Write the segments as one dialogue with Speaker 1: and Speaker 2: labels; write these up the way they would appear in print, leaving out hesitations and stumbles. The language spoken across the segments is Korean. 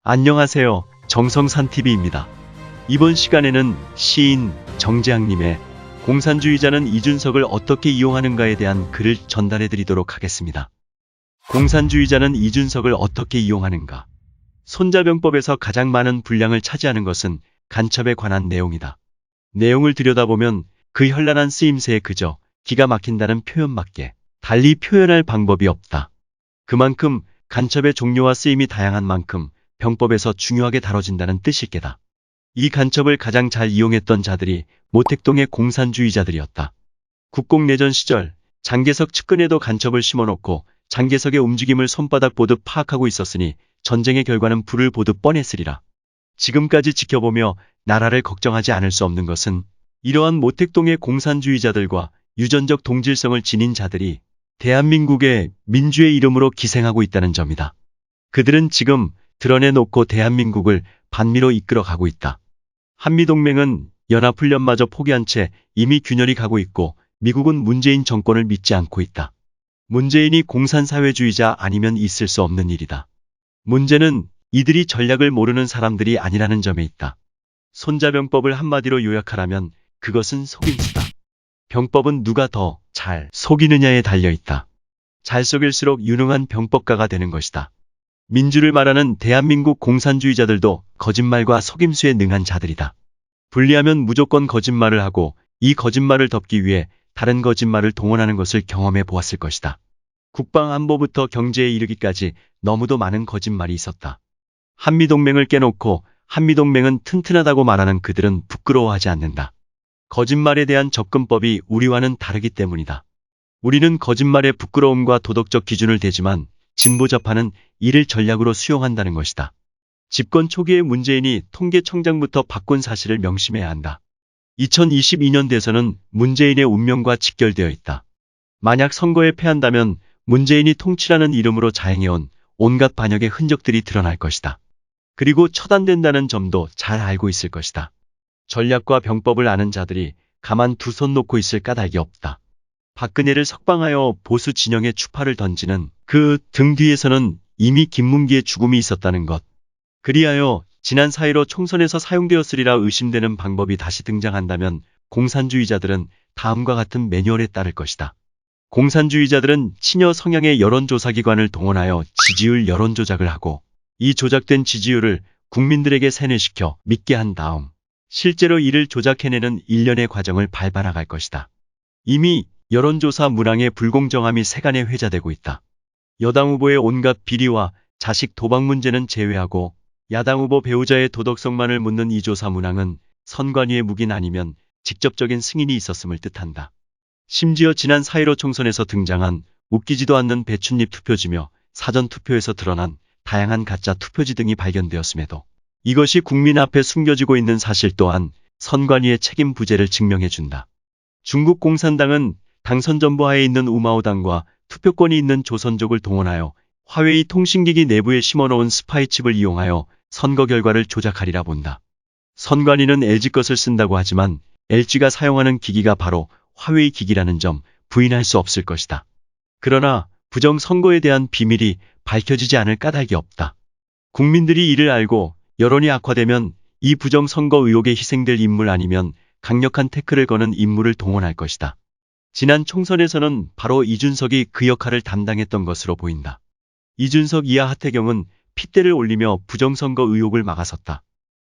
Speaker 1: 안녕하세요. 정성산TV입니다. 이번 시간에는 시인 정재학님의 공산주의자는 이준석을 어떻게 이용하는가에 대한 글을 전달해 드리도록 하겠습니다. 공산주의자는 이준석을 어떻게 이용하는가? 손자병법에서 가장 많은 분량을 차지하는 것은 간첩에 관한 내용이다. 내용을 들여다보면 그 현란한 쓰임새에 그저 기가 막힌다는 표현밖에 달리 표현할 방법이 없다. 그만큼 간첩의 종류와 쓰임이 다양한 만큼 병법에서 중요하게 다뤄진다는 뜻일 게다. 이 간첩을 가장 잘 이용했던 자들이 모택동의 공산주의자들이었다. 국공내전 시절 장개석 측근에도 간첩을 심어놓고 장개석의 움직임을 손바닥 보듯 파악하고 있었으니 전쟁의 결과는 불을 보듯 뻔했으리라. 지금까지 지켜보며 나라를 걱정하지 않을 수 없는 것은 이러한 모택동의 공산주의자들과 유전적 동질성을 지닌 자들이 대한민국의 민주의 이름으로 기생하고 있다는 점이다. 그들은 지금 드러내놓고 대한민국을 반미로 이끌어가고 있다. 한미동맹은 연합훈련마저 포기한 채 이미 균열이 가고 있고 미국은 문재인 정권을 믿지 않고 있다. 문재인이 공산사회주의자 아니면 있을 수 없는 일이다. 문제는 이들이 전략을 모르는 사람들이 아니라는 점에 있다. 손자병법을 한마디로 요약하라면 그것은 속임수다. 병법은 누가 더 잘 속이느냐에 달려있다. 잘 속일수록 유능한 병법가가 되는 것이다. 민주를 말하는 대한민국 공산주의자들도 거짓말과 속임수에 능한 자들이다. 분리하면 무조건 거짓말을 하고 이 거짓말을 덮기 위해 다른 거짓말을 동원하는 것을 경험해 보았을 것이다. 국방안보부터 경제에 이르기까지 너무도 많은 거짓말이 있었다. 한미동맹을 깨놓고 한미동맹은 튼튼하다고 말하는 그들은 부끄러워하지 않는다. 거짓말에 대한 접근법이 우리와는 다르기 때문이다. 우리는 거짓말의 부끄러움과 도덕적 기준을 대지만 진보좌파는 이를 전략으로 수용한다는 것이다. 집권 초기에 문재인이 통계청장부터 바꾼 사실을 명심해야 한다. 2022년 대선은 문재인의 운명과 직결되어 있다. 만약 선거에 패한다면 문재인이 통치라는 이름으로 자행해온 온갖 반역의 흔적들이 드러날 것이다. 그리고 처단된다는 점도 잘 알고 있을 것이다. 전략과 병법을 아는 자들이 가만 두 손 놓고 있을 까닭이 없다. 박근혜를 석방하여 보수 진영에 추파를 던지는 그 등 뒤에서는 이미 김문기의 죽음이 있었다는 것. 그리하여 지난 4.15 총선에서 사용되었으리라 의심되는 방법이 다시 등장한다면 공산주의자들은 다음과 같은 매뉴얼에 따를 것이다. 공산주의자들은 친여 성향의 여론조사기관을 동원하여 지지율 여론조작을 하고 이 조작된 지지율을 국민들에게 세뇌시켜 믿게 한 다음 실제로 이를 조작해내는 일련의 과정을 밟아나갈 것이다. 이미 여론조사 문항의 불공정함이 세간에 회자되고 있다. 여당 후보의 온갖 비리와 자식 도박 문제는 제외하고 야당 후보 배우자의 도덕성만을 묻는 이 조사 문항은 선관위의 묵인 아니면 직접적인 승인이 있었음을 뜻한다. 심지어 지난 4.15 총선에서 등장한 웃기지도 않는 배춧잎 투표지며 사전투표에서 드러난 다양한 가짜 투표지 등이 발견되었음에도 이것이 국민 앞에 숨겨지고 있는 사실 또한 선관위의 책임 부재를 증명해준다. 중국 공산당은 당선 전부하에 있는 우마오당과 투표권이 있는 조선족을 동원하여 화웨이 통신기기 내부에 심어놓은 스파이칩을 이용하여 선거 결과를 조작하리라 본다. 선관위는 LG 것을 쓴다고 하지만 LG가 사용하는 기기가 바로 화웨이 기기라는 점 부인할 수 없을 것이다. 그러나 부정선거에 대한 비밀이 밝혀지지 않을 까닭이 없다. 국민들이 이를 알고 여론이 악화되면 이 부정선거 의혹에 희생될 인물 아니면 강력한 태클을 거는 인물을 동원할 것이다. 지난 총선에서는 바로 이준석이 그 역할을 담당했던 것으로 보인다. 이준석 이하 하태경은 핏대를 올리며 부정선거 의혹을 막아섰다.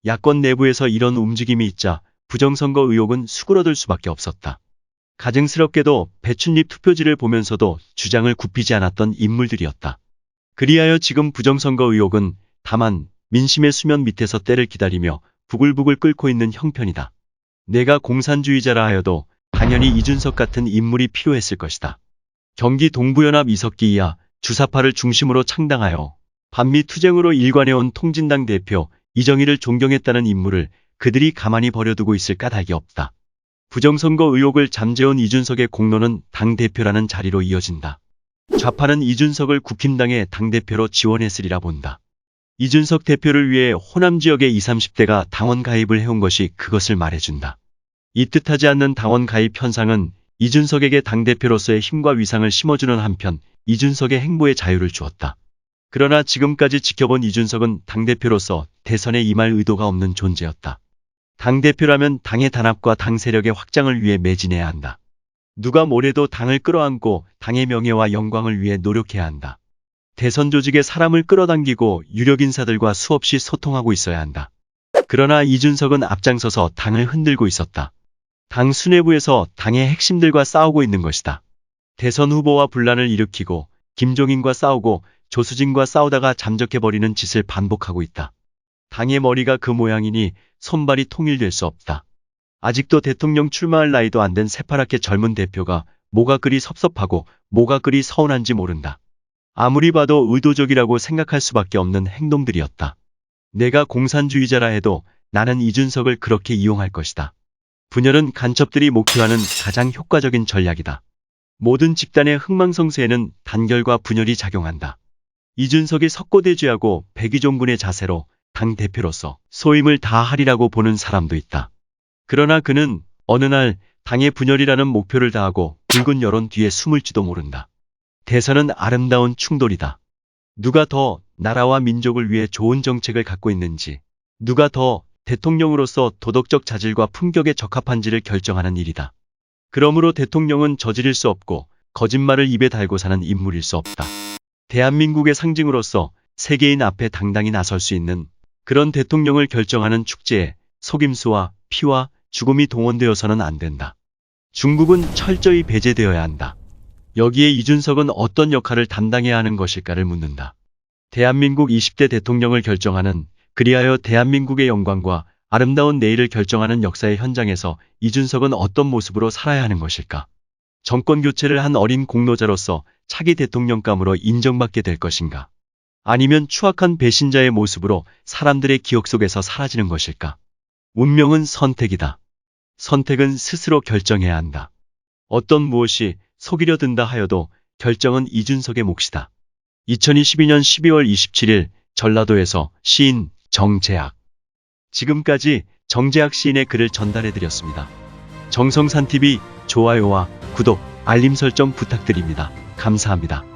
Speaker 1: 야권 내부에서 이런 움직임이 있자 부정선거 의혹은 수그러들 수밖에 없었다. 가증스럽게도 배춧잎 투표지를 보면서도 주장을 굽히지 않았던 인물들이었다. 그리하여 지금 부정선거 의혹은 다만 민심의 수면 밑에서 때를 기다리며 부글부글 끓고 있는 형편이다. 내가 공산주의자라 하여도 당연히 이준석 같은 인물이 필요했을 것이다. 경기 동부연합 이석기 이하 주사파를 중심으로 창당하여 반미 투쟁으로 일관해온 통진당 대표 이정희를 존경했다는 인물을 그들이 가만히 버려두고 있을 까닭이 없다. 부정선거 의혹을 잠재운 이준석의 공로는 당대표라는 자리로 이어진다. 좌파는 이준석을 국힘당의 당대표로 지원했으리라 본다. 이준석 대표를 위해 호남 지역의 20, 30대가 당원 가입을 해온 것이 그것을 말해준다. 이 뜻하지 않는 당원 가입 현상은 이준석에게 당대표로서의 힘과 위상을 심어주는 한편 이준석의 행보에 자유를 주었다. 그러나 지금까지 지켜본 이준석은 당대표로서 대선에 임할 의도가 없는 존재였다. 당대표라면 당의 단합과 당 세력의 확장을 위해 매진해야 한다. 누가 뭐래도 당을 끌어안고 당의 명예와 영광을 위해 노력해야 한다. 대선 조직에 사람을 끌어당기고 유력 인사들과 수없이 소통하고 있어야 한다. 그러나 이준석은 앞장서서 당을 흔들고 있었다. 당 수뇌부에서 당의 핵심들과 싸우고 있는 것이다. 대선 후보와 분란을 일으키고 김종인과 싸우고 조수진과 싸우다가 잠적해버리는 짓을 반복하고 있다. 당의 머리가 그 모양이니 손발이 통일될 수 없다. 아직도 대통령 출마할 나이도 안 된 새파랗게 젊은 대표가 뭐가 그리 섭섭하고 뭐가 그리 서운한지 모른다. 아무리 봐도 의도적이라고 생각할 수밖에 없는 행동들이었다. 내가 공산주의자라 해도 나는 이준석을 그렇게 이용할 것이다. 분열은 간첩들이 목표하는 가장 효과적인 전략이다. 모든 집단의 흥망성쇠에는 단결과 분열이 작용한다. 이준석이 석고대죄하고 백의종군의 자세로 당 대표로서 소임을 다하리라고 보는 사람도 있다. 그러나 그는 어느 날 당의 분열이라는 목표를 다하고 붉은 여론 뒤에 숨을지도 모른다. 대선은 아름다운 충돌이다. 누가 더 나라와 민족을 위해 좋은 정책을 갖고 있는지, 누가 더 대통령으로서 도덕적 자질과 품격에 적합한지를 결정하는 일이다. 그러므로 대통령은 저지를 수 없고 거짓말을 입에 달고 사는 인물일 수 없다. 대한민국의 상징으로서 세계인 앞에 당당히 나설 수 있는 그런 대통령을 결정하는 축제에 속임수와 피와 죽음이 동원되어서는 안 된다. 중국은 철저히 배제되어야 한다. 여기에 이준석은 어떤 역할을 담당해야 하는 것일까를 묻는다. 대한민국 20대 대통령을 결정하는, 그리하여 대한민국의 영광과 아름다운 내일을 결정하는 역사의 현장에서 이준석은 어떤 모습으로 살아야 하는 것일까? 정권 교체를 한 어린 공로자로서 차기 대통령감으로 인정받게 될 것인가? 아니면 추악한 배신자의 모습으로 사람들의 기억 속에서 사라지는 것일까? 운명은 선택이다. 선택은 스스로 결정해야 한다. 어떤 무엇이 속이려 든다 하여도 결정은 이준석의 몫이다. 2022년 12월 27일 전라도에서 시인 정재학. 지금까지 정재학 시인의 글을 전달해드렸습니다. 정성산TV 좋아요와 구독, 알림 설정 부탁드립니다. 감사합니다.